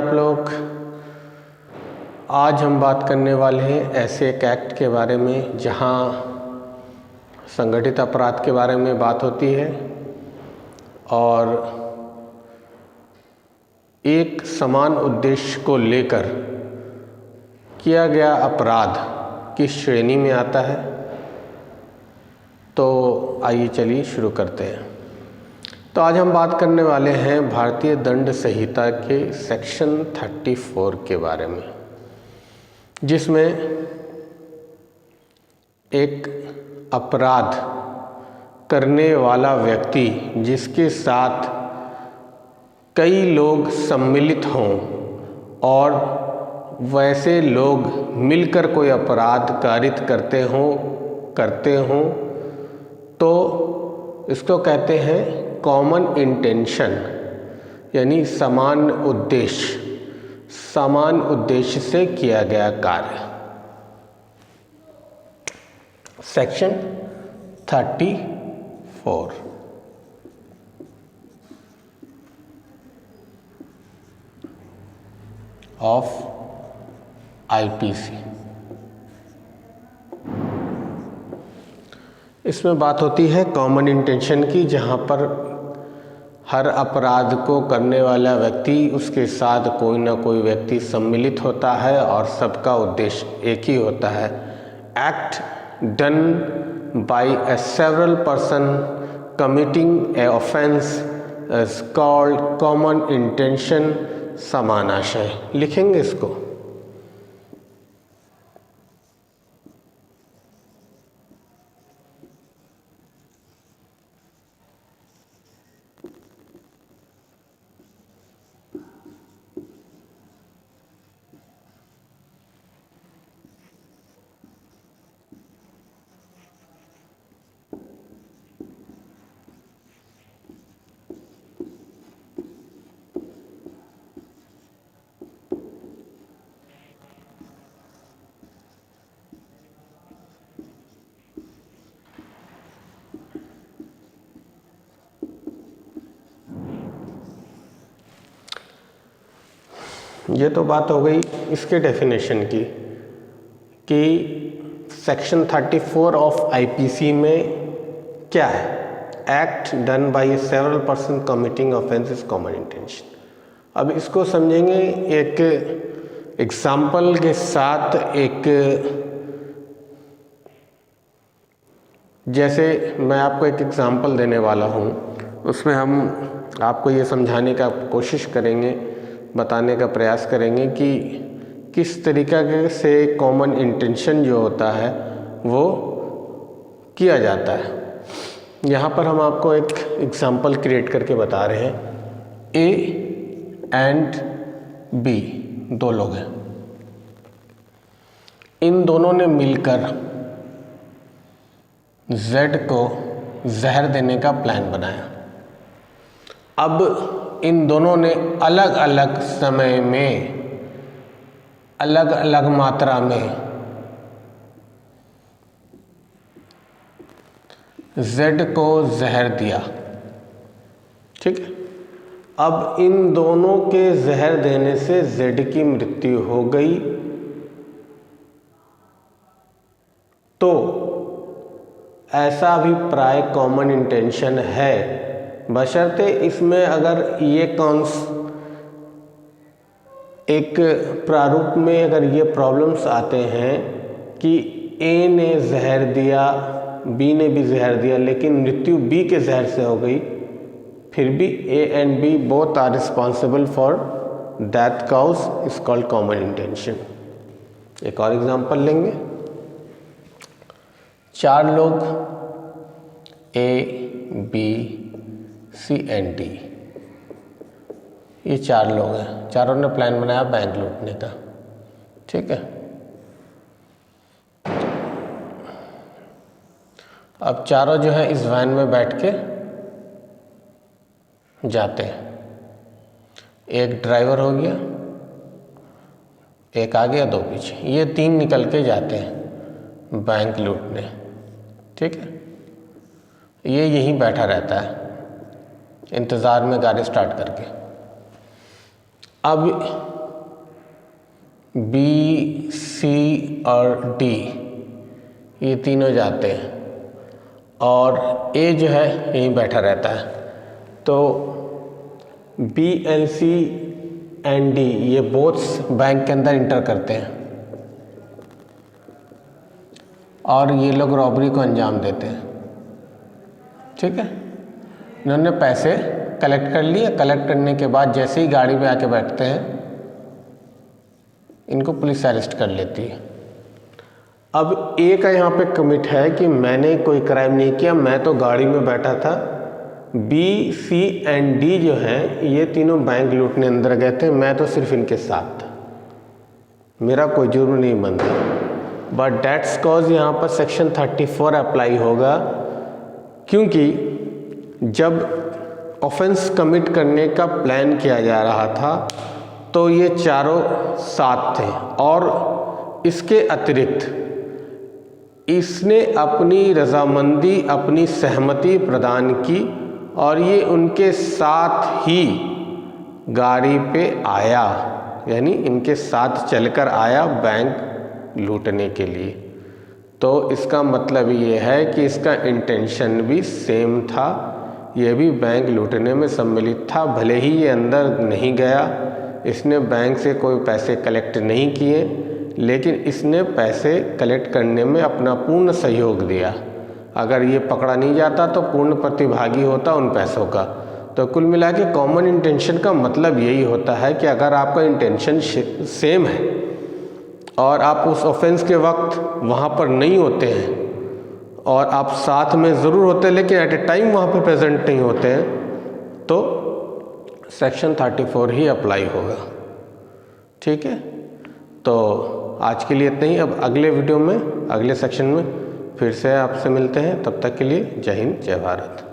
आप लोग। आज हम बात करने वाले हैं ऐसे एक एक्ट के बारे में जहां संगठित अपराध के बारे में बात होती है और एक समान उद्देश्य को लेकर किया गया अपराध किस श्रेणी में आता है। तो आइए चलिए शुरू करते हैं। तो आज हम बात करने वाले हैं भारतीय दंड संहिता के सेक्शन 34 के बारे में, जिसमें एक अपराध करने वाला व्यक्ति जिसके साथ कई लोग सम्मिलित हों और वैसे लोग मिलकर कोई अपराध कारित करते हों तो इसको कहते हैं कॉमन इंटेंशन, यानी समान उद्देश्य से किया गया कार्य। Section 34 of IPC. इसमें बात होती है कॉमन इंटेंशन की, जहाँ पर हर अपराध को करने वाला व्यक्ति उसके साथ कोई ना कोई व्यक्ति सम्मिलित होता है और सबका उद्देश्य एक ही होता है। Act done by a several person committing a offence is called common intention. समानाशय लिखेंगे इसको। ये तो बात हो गई इसके डेफिनेशन की कि सेक्शन 34 ऑफ आईपीसी में क्या है। Act done by a several person committing offence is common intention. अब इसको समझेंगे एक एग्जाम्पल के साथ। जैसे मैं आपको एक एग्जाम्पल देने वाला हूँ, उसमें हम आपको ये समझाने का कोशिश करेंगे, बताने का प्रयास करेंगे कि किस तरीक़े से कॉमन इंटेंशन जो होता है वो किया जाता है। यहाँ पर हम आपको एक एग्जाम्पल क्रिएट करके बता रहे हैं। ए एंड बी दो लोग हैं। इन दोनों ने मिलकर जेड को जहर देने का प्लान बनाया। अब इन दोनों ने अलग अलग समय में अलग अलग मात्रा में जेड को जहर दिया। ठीक है। अब इन दोनों के जहर देने से जेड की मृत्यु हो गई। तो ऐसा अभिप्राय कॉमन इंटेंशन है, बशर्ते इसमें अगर ये एक प्रारूप में अगर ये प्रॉब्लम्स आते हैं कि ए ने जहर दिया, बी ने भी जहर दिया, लेकिन मृत्यु बी के जहर से हो गई, फिर भी A and B both are responsible for death cause is called common intention. एक और एग्जांपल लेंगे। 4 लोग A B C and D, ये 4 लोग हैं। चारों ने प्लान बनाया बैंक लूटने का। ठीक है। अब चारों जो है इस वैन में बैठ के जाते हैं। एक ड्राइवर हो गया, एक आगे या 2 पीछे, ये 3 निकल के जाते हैं बैंक लूटने। ठीक है। ये यहीं बैठा रहता है इंतज़ार में गाड़ी स्टार्ट करके। अब बी, सी और डी ये तीनों जाते हैं और ए जो है यहीं बैठा रहता है। तो B and C and D ये बोथ बैंक के अंदर इंटर करते हैं और ये लोग रॉबरी को अंजाम देते हैं। ठीक है, इन्होंने पैसे कलेक्ट कर लिए। कलेक्ट करने के बाद जैसे ही गाड़ी पे आके बैठते हैं इनको पुलिस अरेस्ट कर लेती है। अब ए का यहाँ पे कमिट है कि मैंने कोई क्राइम नहीं किया, मैं तो गाड़ी में बैठा था। बी, सी एंड डी जो हैं ये तीनों बैंक लूटने अंदर गए थे, मैं तो सिर्फ इनके साथ था, मेरा कोई जुर्म नहीं बनता। बट दैट्स कॉज यहाँ पर सेक्शन 34 अप्लाई होगा, क्योंकि जब ऑफेंस कमिट करने का प्लान किया जा रहा था तो ये चारों साथ थे और इसके अतिरिक्त इसने अपनी रजामंदी, अपनी सहमति प्रदान की और ये उनके साथ ही गाड़ी पे आया, यानी इनके साथ चलकर आया बैंक लूटने के लिए। तो इसका मतलब ये है कि इसका इंटेंशन भी सेम था, ये भी बैंक लूटने में सम्मिलित था। भले ही ये अंदर नहीं गया, इसने बैंक से कोई पैसे कलेक्ट नहीं किए, लेकिन इसने पैसे कलेक्ट करने में अपना पूर्ण सहयोग दिया। अगर ये पकड़ा नहीं जाता तो पूर्ण प्रतिभागी होता उन पैसों का। तो कुल मिला के कॉमन इंटेंशन का मतलब यही होता है कि अगर आपका इंटेंशन सेम है और आप उस ऑफेंस के वक्त वहाँ पर नहीं होते हैं और आप साथ में ज़रूर होते हैं लेकिन एट ए टाइम वहाँ पर प्रेजेंट नहीं होते हैं, तो सेक्शन 34 ही अप्लाई होगा। ठीक है, तो आज के लिए इतना ही। अब अगले वीडियो में, अगले सेक्शन में फिर से आपसे मिलते हैं। तब तक के लिए जय हिंद, जय भारत।